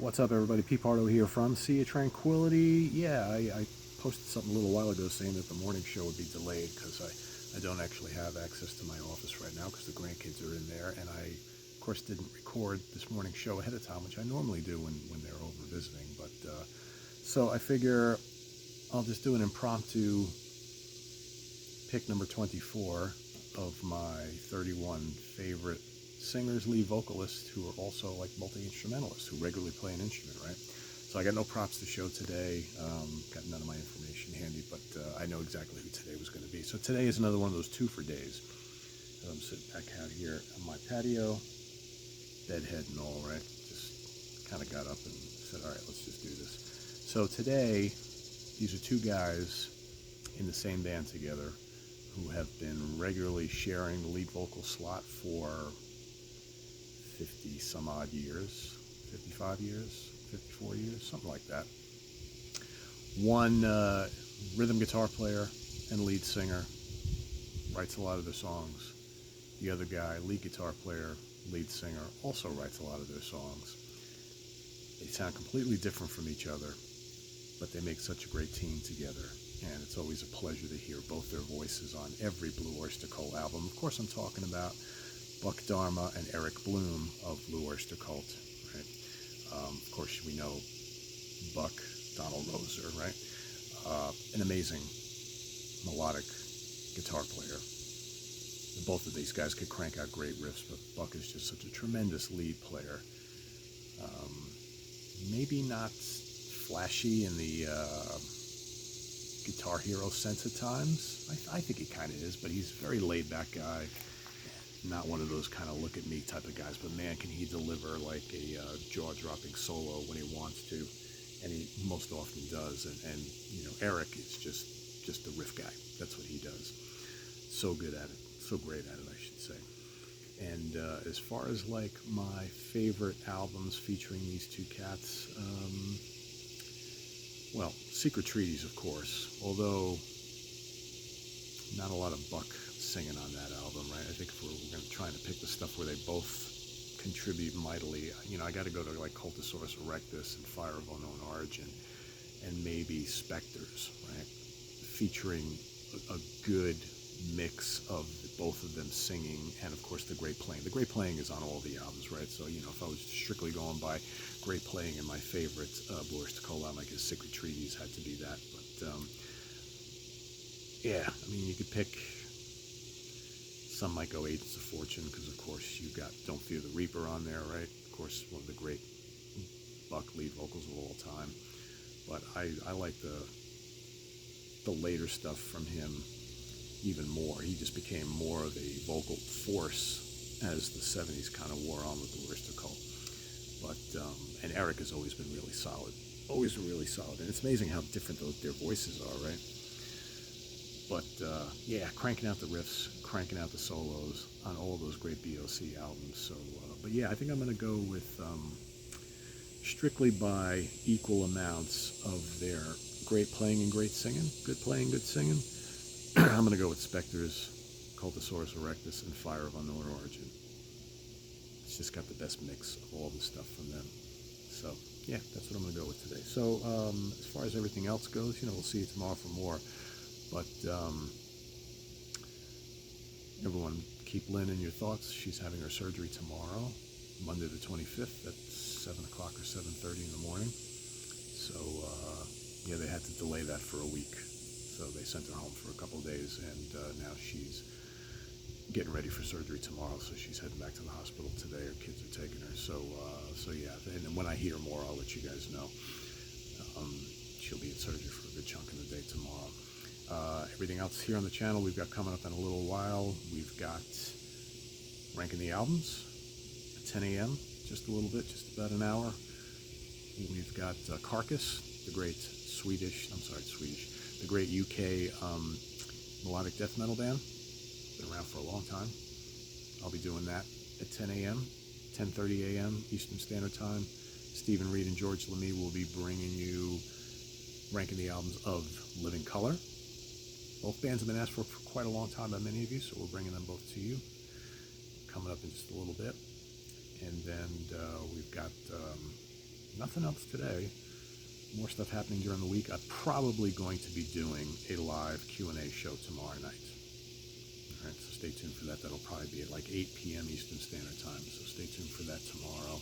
What's up, everybody? P. Pardo here from Sea of Tranquility. Yeah, I posted something a little while ago saying that the morning show would be delayed because I don't actually have access to my office right now because the grandkids are in there. And I, of course, didn't record this morning show ahead of time, which I normally do when they're over visiting. But so I figure I'll just do an impromptu pick number 24 of my 31 favorite singers, lead vocalists who are also like multi-instrumentalists who regularly play an instrument, right? So I got no props to show today, got none of my information handy, but I know exactly who today was going to be. So today is another one of those two for days. I'm sitting back out here on my patio, bedhead and all, right? Just kind of got up and said, all right, let's just do this. So today, these are two guys in the same band together who have been regularly sharing the lead vocal slot for 50 some odd years, 55 years, 54 years, something like that. One rhythm guitar player and lead singer, writes a lot of their songs. The other guy, lead guitar player, lead singer, also writes a lot of their songs. They sound completely different from each other, but they make such a great team together. And it's always a pleasure to hear both their voices on every Blue Oyster Cult album. Of course, I'm talking about Buck Dharma and Eric Bloom of Blue Oyster Cult, right? Of course, we know Buck, Donald Roser, right? An amazing melodic guitar player. Both of these guys could crank out great riffs, but Buck is just such a tremendous lead player. Maybe not flashy in the Guitar Hero sense at times. I think he kind of is, but he's a very laid-back guy. Not one of those kind of look-at-me type of guys, but man, can he deliver like a jaw-dropping solo when he wants to, and he most often does. And you know, Eric is just the riff guy. That's what he does. So good at it, so great at it, I should say. And as far as like my favorite albums featuring these two cats, well, Secret Treaties, of course, although not a lot of Buck singing on that album, right? I think if we're going to try to pick the stuff where they both contribute mightily, you know, I got to go to like Cultosaurus Erectus and Fire of Unknown Origin, and maybe Spectres, right? Featuring a good mix of both of them singing, and of course the great playing. The great playing is on all the albums, right? So, you know, if I was strictly going by great playing and my favorite Blue Oyster Cult album, I guess Secret Treaties had to be that. But yeah, I mean, you could pick. Some might go Agents of Fortune because, of course, you got Don't Fear the Reaper on there, right? Of course, one of the great Buck lead vocals of all time. But I like the later stuff from him even more. He just became more of a vocal force as the 70s kind of wore on with the Oyster Cult. But and Eric has always been really solid, always really solid. And it's amazing how different their voices are, right? But yeah, cranking out the riffs, cranking out the solos on all those great BOC albums. So, but yeah, I think I'm going to go with strictly by equal amounts of their great playing and great singing, good playing, good singing. I'm going to go with Spectres, Cultosaurus Erectus, and Fire of Unknown Origin. It's just got the best mix of all the stuff from them. So, yeah, that's what I'm going to go with today. So, as far as everything else goes, you know, we'll see you tomorrow for more. But everyone, keep Lynn in your thoughts. She's having her surgery tomorrow, Monday the 25th at 7 o'clock or 7:30 in the morning. So, yeah, they had to delay that for a week. So they sent her home for a couple of days, and now she's getting ready for surgery tomorrow. So she's heading back to the hospital today. Her kids are taking her. So yeah, and when I hear more, I'll let you guys know. She'll be in surgery for a good chunk of the day tomorrow. Everything else here on the channel we've got coming up in a little while. We've got ranking the albums at 10 a.m., just a little bit, just about an hour. We've got Carcass, the great the great UK melodic death metal band. Been around for a long time. I'll be doing that at 10 a.m., 10:30 a.m. Eastern Standard Time. Stephen Reed and George Lamy will be bringing you ranking the albums of Living Colour. Both bands have been asked for quite a long time by many of you, so we're bringing them both to you. Coming up in just a little bit. And then we've got nothing else today. More stuff happening during the week. I'm probably going to be doing a live Q&A show tomorrow night. All right, so stay tuned for that. That'll probably be at like 8 p.m. Eastern Standard Time. So stay tuned for that tomorrow.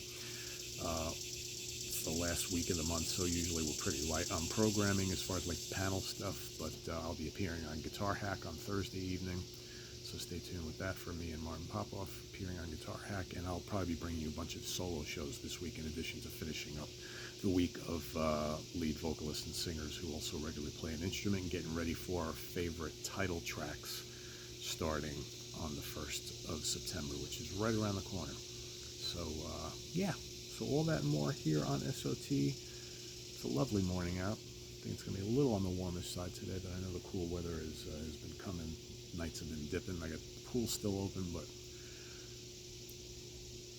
It's the last week of the month, so usually we're pretty light on programming as far as like panel stuff, but I'll be appearing on Guitar Hack on Thursday evening. So stay tuned with that for me and Martin Popoff appearing on Guitar Hack, and I'll probably be bringing you a bunch of solo shows this week in addition to finishing up the week of lead vocalists and singers who also regularly play an instrument and getting ready for our favorite title tracks starting on the 1st of September, which is right around the corner. So yeah, so all that and more here on SOT. It's a lovely morning out. I think it's going to be a little on the warmish side today, but I know the cool weather has been coming. Nights have been dipping. I got the pool still open, but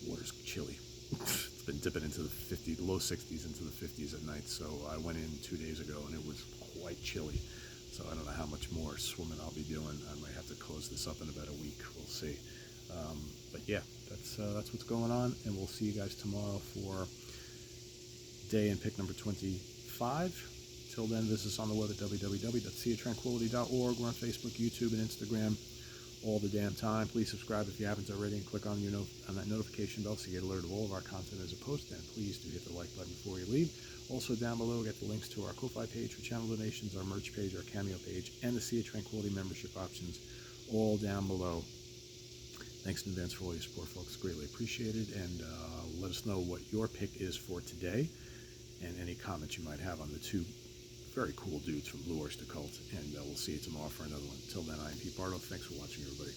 water's chilly. It's been dipping into the low 60s into the 50s at night. So I went in 2 days ago and it was quite chilly. So I don't know how much more swimming I'll be doing. I might have to close this up in about a week. We'll see. But yeah, that's what's going on, and we'll see you guys tomorrow for day and pick number 25. Till then, visit us on the web at www.seatranquility.org. We're on Facebook, YouTube, and Instagram all the damn time. Please subscribe if you haven't already, and click on on that notification bell so you get alerted of all of our content as a post. And please do hit the like button before you leave. Also down below, get the links to our Ko-Fi page for channel donations, our merch page, our Cameo page, and the Sea of Tranquility membership options, all down below. Thanks in advance for all your support, folks. Greatly appreciated. And let us know what your pick is for today, and any comments you might have on the two very cool dudes from Blue Oyster Cult. And we'll see you tomorrow for another one. Until then, I'm Pete Bardo. Thanks for watching, everybody.